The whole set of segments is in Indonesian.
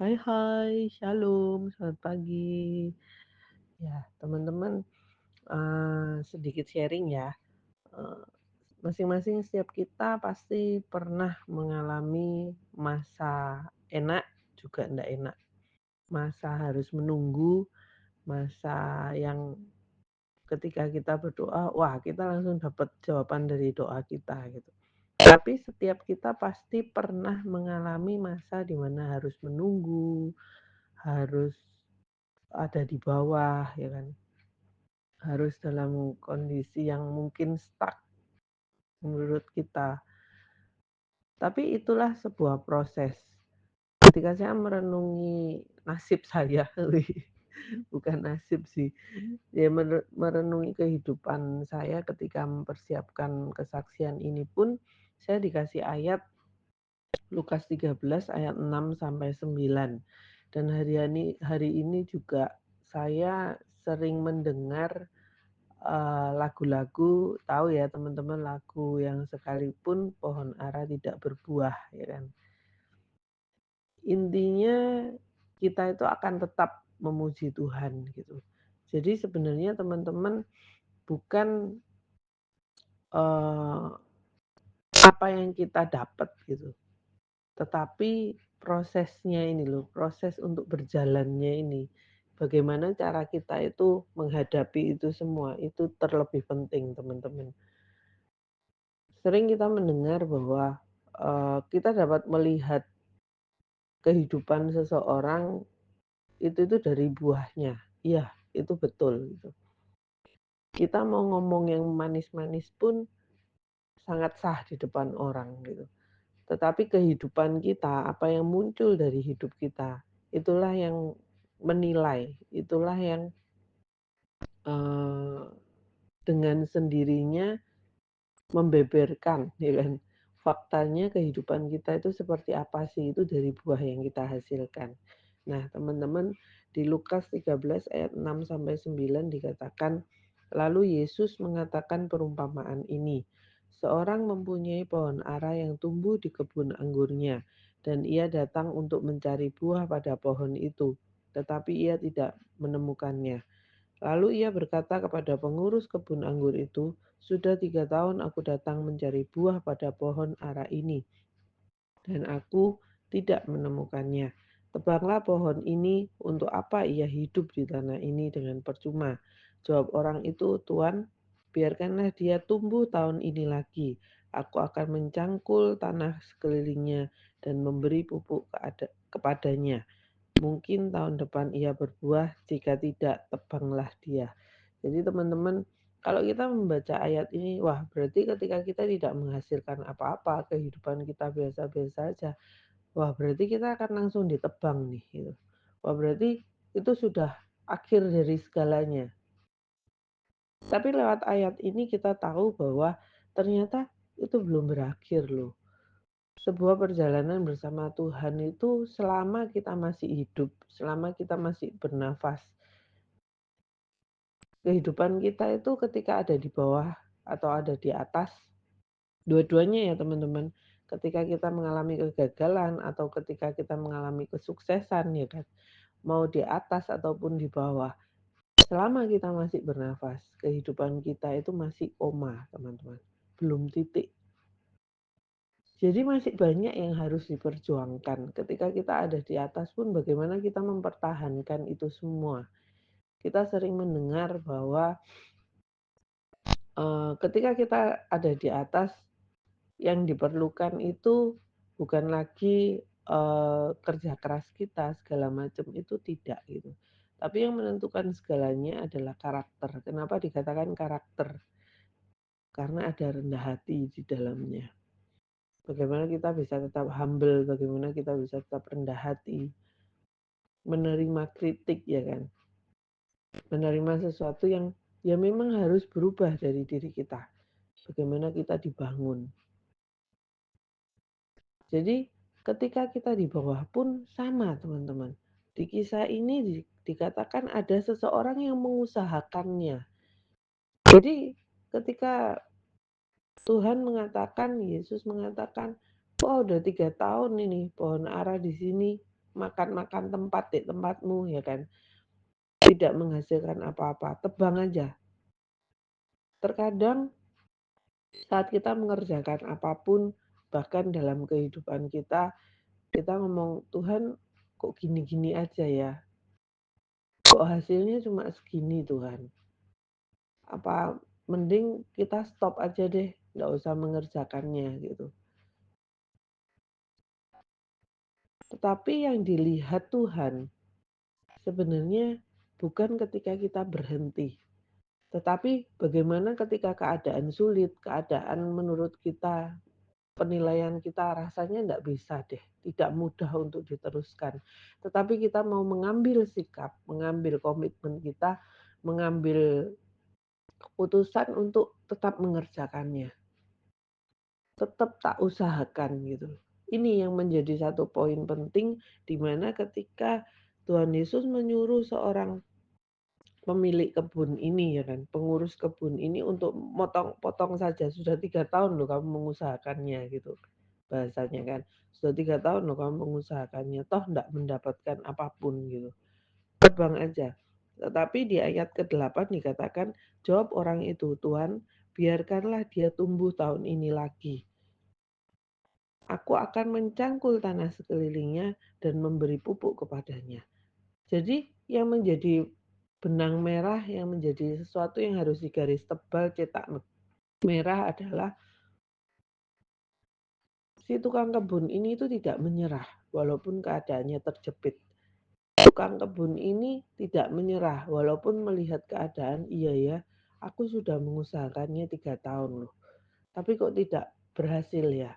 Hai hai, shalom, selamat pagi. Ya, teman-teman, sedikit sharing ya, eee, masing-masing setiap kita pasti pernah mengalami masa enak, juga ndak enak, masa harus menunggu, masa yang ketika kita berdoa, wah kita langsung dapat jawaban dari doa kita gitu. Tapi setiap kita pasti pernah mengalami masa di mana harus menunggu, harus ada di bawah ya kan, harus dalam kondisi yang mungkin stuck menurut kita. Tapi itulah sebuah proses. Ketika saya merenungi nasib saya, bukan nasib sih, ya merenungi kehidupan saya ketika mempersiapkan kesaksian ini pun, saya dikasih ayat Lukas 13 ayat 6 sampai 9. Dan hari ini juga saya sering mendengar lagu-lagu, tahu ya teman-teman, lagu yang sekalipun pohon ara tidak berbuah ya kan. Intinya kita itu akan tetap memuji Tuhan gitu. Jadi sebenarnya teman-teman bukan, eee, apa yang kita dapat gitu, tetapi prosesnya ini loh, proses untuk berjalannya ini. Bagaimana cara kita itu menghadapi itu semua, itu terlebih penting teman-teman. Sering kita mendengar bahwa, kita dapat melihat kehidupan seseorang itu dari buahnya. Iya, itu betul gitu. Kita mau ngomong yang manis-manis pun sangat sah di depan orang gitu. Tetapi kehidupan kita, apa yang muncul dari hidup kita, itulah yang menilai, itulah yang, eee, dengan sendirinya membeberkan ya kan, faktanya kehidupan kita itu seperti apa sih, itu dari buah yang kita hasilkan. Nah teman-teman, di Lukas 13 ayat 6 sampai 9 dikatakan, lalu Yesus mengatakan perumpamaan ini, seorang mempunyai pohon ara yang tumbuh di kebun anggurnya, dan ia datang untuk mencari buah pada pohon itu, tetapi ia tidak menemukannya. Lalu ia berkata kepada pengurus kebun anggur itu, sudah 3 tahun aku datang mencari buah pada pohon ara ini, dan aku tidak menemukannya. Tebanglah pohon ini, untuk apa ia hidup di tanah ini dengan percuma? Jawab orang itu, Tuan, biarkanlah dia tumbuh tahun ini lagi. Aku akan mencangkul tanah sekelilingnya dan memberi pupuk kepadanya. Mungkin tahun depan ia berbuah, jika tidak, tebanglah dia. Jadi teman-teman, kalau kita membaca ayat ini, wah berarti ketika kita tidak menghasilkan apa-apa, kehidupan kita biasa-biasa aja, wah berarti kita akan langsung ditebang nih gitu. Wah berarti itu sudah akhir dari segalanya. Tapi lewat ayat ini kita tahu bahwa ternyata itu belum berakhir loh. Sebuah perjalanan bersama Tuhan itu selama kita masih hidup, selama kita masih bernafas. Kehidupan kita itu ketika ada di bawah atau ada di atas, dua-duanya ya teman-teman. Ketika kita mengalami kegagalan atau ketika kita mengalami kesuksesan ya kan, mau di atas ataupun di bawah, selama kita masih bernafas, kehidupan kita itu masih koma teman-teman, belum titik. Jadi masih banyak yang harus diperjuangkan. Ketika kita ada di atas pun bagaimana kita mempertahankan itu semua. Kita sering mendengar bahwa ketika kita ada di atas, yang diperlukan itu bukan lagi kerja keras kita segala macam, itu tidak gitu. Tapi yang menentukan segalanya adalah karakter. Kenapa dikatakan karakter? Karena ada rendah hati di dalamnya. Bagaimana kita bisa tetap humble, bagaimana kita bisa tetap rendah hati, menerima kritik ya kan, menerima sesuatu yang ya memang harus berubah dari diri kita, bagaimana kita dibangun. Jadi ketika kita di bawah pun sama teman-teman. Di kisah ini dikatakan ada seseorang yang mengusahakannya. Jadi ketika Tuhan mengatakan, Yesus mengatakan, wah udah 3 tahun ini pohon ara di sini. makan-makan tempat di tempatmu ya kan, tidak menghasilkan apa-apa, tebang aja. Terkadang saat kita mengerjakan apapun, bahkan dalam kehidupan kita ngomong, "Tuhan, kok gini-gini aja ya? Kok hasilnya cuma segini Tuhan? Apa mending kita stop aja deh, nggak usah mengerjakannya," gitu. Tetapi yang dilihat Tuhan sebenarnya bukan ketika kita berhenti, tetapi bagaimana ketika keadaan sulit, keadaan menurut kita, penilaian kita rasanya nggak bisa deh, tidak mudah untuk diteruskan. Tetapi kita mau mengambil sikap, mengambil komitmen kita, mengambil keputusan untuk tetap mengerjakannya, tetap tak usahakan gitu. Ini yang menjadi satu poin penting di mana ketika Tuhan Yesus menyuruh seorang pemilik kebun ini ya kan, pengurus kebun ini untuk potong saja, "Sudah 3 tahun loh kamu mengusahakannya," gitu, bahasanya kan. "Sudah 3 tahun loh kamu mengusahakannya, toh ndak mendapatkan apapun," gitu. "Tebang aja." Tetapi di ayat ke-8 dikatakan, jawab orang itu, "Tuhan, biarkanlah dia tumbuh tahun ini lagi. Aku akan mencangkul tanah sekelilingnya dan memberi pupuk kepadanya." Jadi yang menjadi benang merah, yang menjadi sesuatu yang harus digaris tebal, cetak merah adalah si tukang kebun ini itu tidak menyerah walaupun keadaannya terjepit. Tukang kebun ini tidak menyerah walaupun melihat keadaan, iya ya, aku sudah mengusahakannya 3 tahun loh, tapi kok tidak berhasil ya,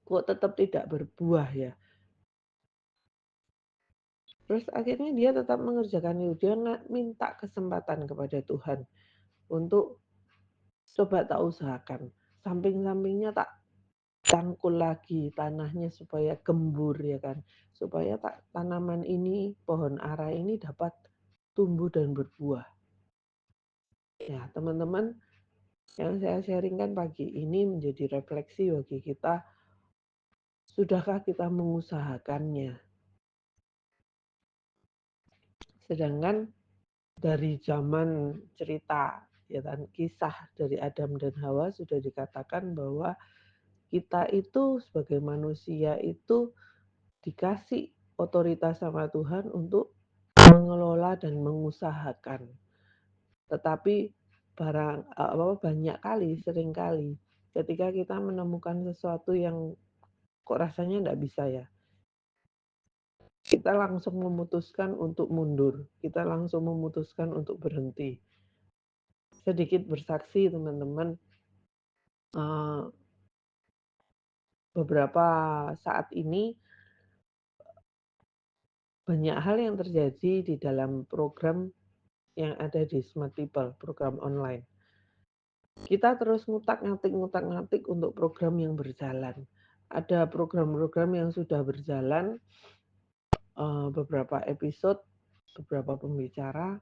kok tetap tidak berbuah ya. Terus akhirnya dia tetap mengerjakan itu, dia minta kesempatan kepada Tuhan untuk coba tak usahakan, samping-sampingnya tak cangkul lagi tanahnya supaya gembur ya kan, supaya tanaman ini, pohon ara ini dapat tumbuh dan berbuah. Ya, teman-teman, yang saya sharingkan pagi ini menjadi refleksi bagi kita, sudahkah kita mengusahakannya? Sedangkan dari zaman cerita ya kan, kisah dari Adam dan Hawa sudah dikatakan bahwa kita itu sebagai manusia itu dikasih otoritas sama Tuhan untuk mengelola dan mengusahakan. Tetapi banyak kali, sering kali ketika kita menemukan sesuatu yang kok rasanya nggak bisa ya, kita langsung memutuskan untuk mundur, kita langsung memutuskan untuk berhenti. Sedikit bersaksi teman-teman, beberapa saat ini banyak hal yang terjadi di dalam program yang ada di Smart People, program online. Kita terus ngutak-ngatik untuk program yang berjalan. Ada program-program yang sudah berjalan, beberapa episode, beberapa pembicara,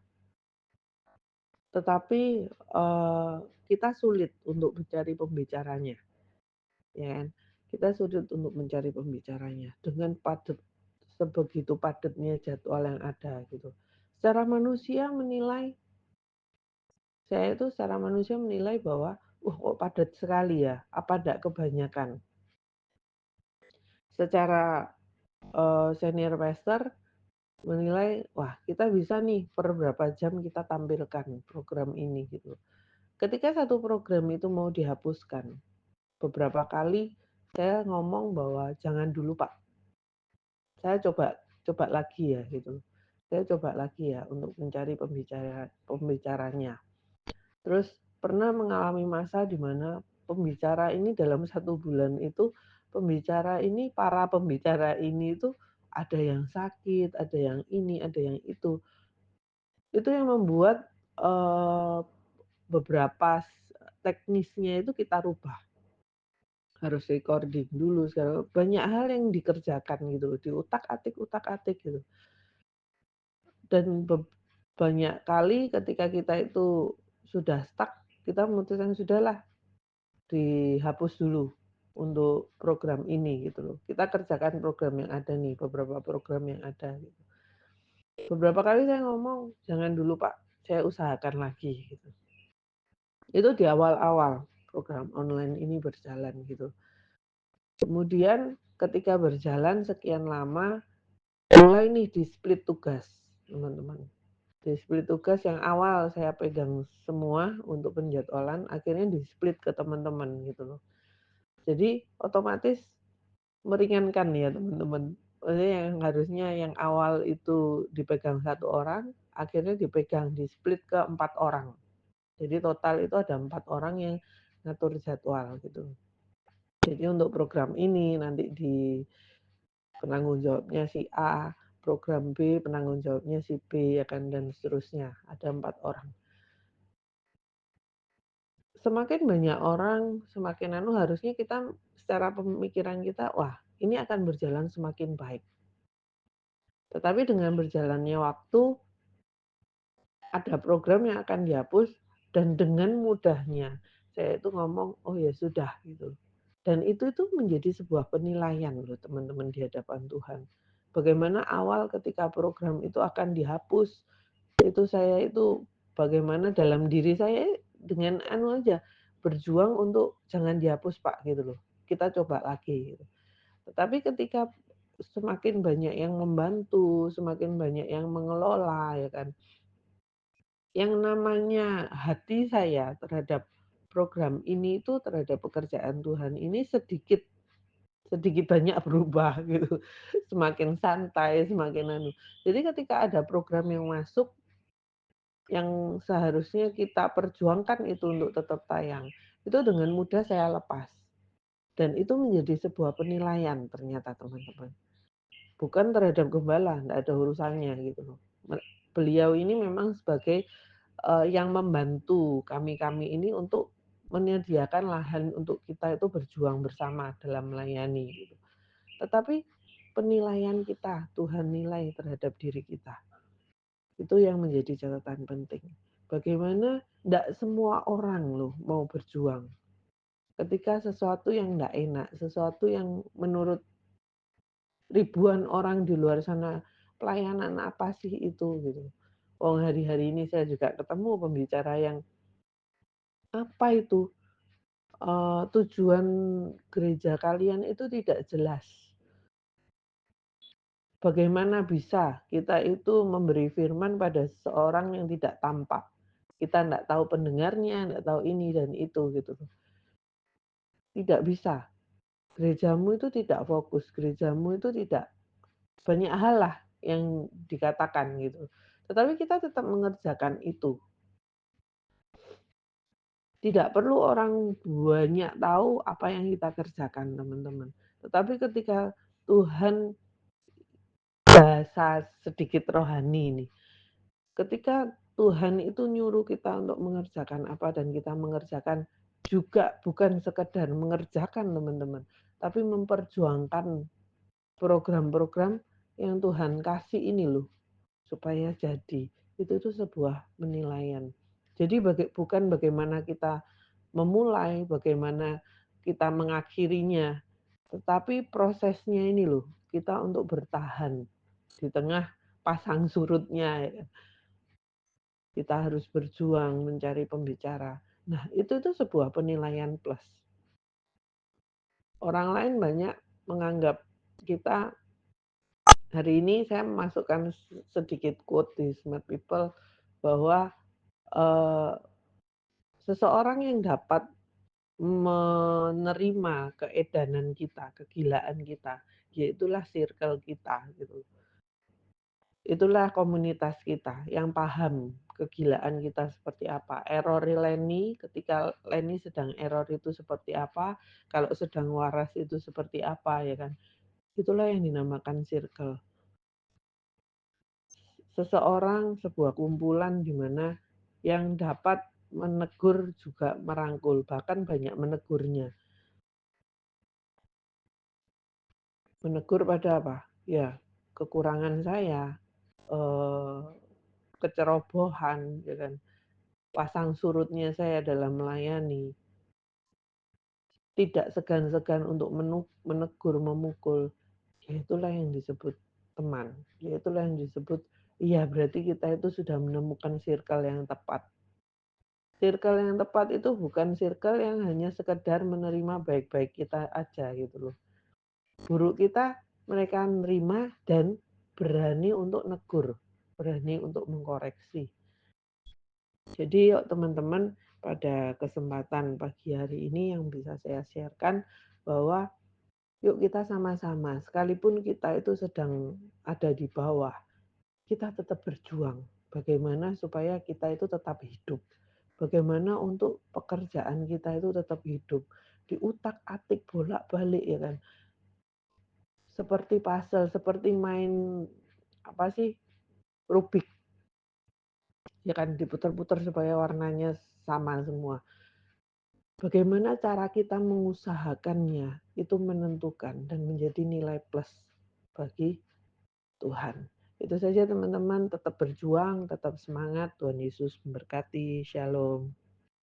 tetapi, kita sulit untuk mencari pembicaranya, ya kan. Kita sulit untuk mencari pembicaranya dengan sebegitu padatnya jadwal yang ada gitu. Secara manusia menilai bahwa, "Wah kok padat sekali ya, apa ndak kebanyakan?" Secara, senior pastor menilai, "Wah kita bisa nih per berapa jam kita tampilkan program ini," gitu. Ketika satu program itu mau dihapuskan, beberapa kali saya ngomong bahwa, "Jangan dulu Pak, saya coba coba lagi ya," gitu. "Saya coba lagi ya untuk mencari pembicaranya." Terus pernah mengalami masa di mana pembicara ini dalam 1 bulan itu, para pembicara ini itu ada yang sakit, ada yang ini, ada yang itu. Itu yang membuat, beberapa teknisnya itu kita rubah. Harus recording dulu banyak hal yang dikerjakan gitu loh, diutak-atik gitu. Dan banyak kali ketika kita itu sudah stuck, kita memutuskan, "Sudahlah, dihapus dulu." untuk program ini gitu loh. Kita kerjakan program yang ada nih, beberapa program yang ada gitu. Beberapa kali saya ngomong, "Jangan dulu Pak, saya usahakan lagi," gitu. Itu di awal-awal program online ini berjalan gitu. Kemudian ketika berjalan sekian lama, mulai nih di-split tugas, teman-teman. Di-split tugas yang awal saya pegang semua untuk penjadwalan, akhirnya di-split ke teman-teman gitu loh. Jadi otomatis meringankan ya teman-teman. Maksudnya yang harusnya yang awal itu dipegang satu orang, akhirnya dipegang di-split ke 4 orang. Jadi total itu ada 4 orang yang ngatur jadwal gitu. Jadi untuk program ini nanti di penanggung jawabnya si A, program B penanggung jawabnya si B ya kan dan seterusnya. Ada 4 orang. Semakin banyak orang, semakin harusnya kita secara pemikiran kita, wah ini akan berjalan semakin baik. Tetapi dengan berjalannya waktu, ada program yang akan dihapus dan dengan mudahnya saya itu ngomong, "Oh ya sudah," gitu. Dan itu menjadi sebuah penilaian loh teman-teman di hadapan Tuhan. Bagaimana awal ketika program itu akan dihapus, itu saya itu bagaimana dalam diri saya dengan aja, berjuang untuk jangan dihapus Pak gitu loh. Kita coba lagi gitu. Tetapi ketika semakin banyak yang membantu, semakin banyak yang mengelola ya kan. Yang namanya hati saya terhadap program ini itu terhadap pekerjaan Tuhan ini sedikit sedikit banyak berubah gitu. Semakin santai, semakin Jadi ketika ada program yang masuk, yang seharusnya kita perjuangkan itu untuk tetap tayang, itu dengan mudah saya lepas. Dan itu menjadi sebuah penilaian ternyata teman-teman. Bukan terhadap gembala, nggak ada urusannya gitu loh. Beliau ini memang sebagai yang membantu kami-kami ini untuk menyediakan lahan untuk kita itu berjuang bersama dalam melayani gitu. Tetapi penilaian kita, Tuhan nilai terhadap diri kita. Itu yang menjadi catatan penting. Bagaimana tidak semua orang loh mau berjuang. Ketika sesuatu yang tidak enak, sesuatu yang menurut ribuan orang di luar sana, pelayanan apa sih itu gitu. Oh hari-hari ini saya juga ketemu pembicara yang apa itu tujuan gereja kalian itu tidak jelas. Bagaimana bisa kita itu memberi firman pada seseorang yang tidak tampak. Kita tidak tahu pendengarnya, tidak tahu ini dan itu gitu. Tidak bisa. Gerejamu itu tidak fokus, gerejamu itu tidak banyak hal lah yang dikatakan gitu. Tetapi kita tetap mengerjakan itu. Tidak perlu orang banyak tahu apa yang kita kerjakan, teman-teman. Tetapi ketika Tuhan bahasa sedikit rohani ini, ketika Tuhan itu nyuruh kita untuk mengerjakan apa dan kita mengerjakan juga bukan sekedar mengerjakan teman-teman, tapi memperjuangkan program-program yang Tuhan kasih ini loh supaya jadi. Itu sebuah penilaian. Jadi bukan bagaimana kita memulai, bagaimana kita mengakhirinya, tetapi prosesnya ini loh, kita untuk bertahan di tengah pasang surutnya ya. Kita harus berjuang mencari pembicara. Nah, itu sebuah penilaian plus. Orang lain banyak menganggap kita hari ini saya memasukkan sedikit quote di Smart People bahwa eh, seseorang yang dapat menerima keedanan kita, kegilaan kita, yaitulah circle kita gitu. Itulah komunitas kita yang paham kegilaan kita seperti apa. Error Leni, ketika Leni sedang error itu seperti apa, kalau sedang waras itu seperti apa ya kan. Itulah yang dinamakan circle. Seseorang, sebuah kumpulan di mana yang dapat menegur juga merangkul, bahkan banyak menegurnya. Menegur pada apa? Ya, kekurangan saya, eh, kecerobohan, ya kan, pasang surutnya saya dalam melayani. tidak segan-segan untuk menegur, memukul, ya itulah yang disebut teman, ya itulah yang disebut iya berarti kita itu sudah menemukan circle yang tepat. Circle yang tepat itu bukan circle yang hanya sekedar menerima baik-baik kita aja gitu loh. Buruk kita mereka nerima dan berani untuk negur, berani untuk mengkoreksi. Jadi yuk teman-teman, pada kesempatan pagi hari ini yang bisa saya sharekan bahwa yuk kita sama-sama, sekalipun kita itu sedang ada di bawah, kita tetap berjuang. Bagaimana supaya kita itu tetap hidup. Bagaimana untuk pekerjaan kita itu tetap hidup. Diutak-atik bolak-balik ya kan. Seperti puzzle, seperti main apa sih? Rubik. Ya kan diputar-putar supaya warnanya sama semua. Bagaimana cara kita mengusahakannya itu menentukan dan menjadi nilai plus bagi Tuhan. Itu saja teman-teman, tetap berjuang, tetap semangat. Tuhan Yesus memberkati. Shalom.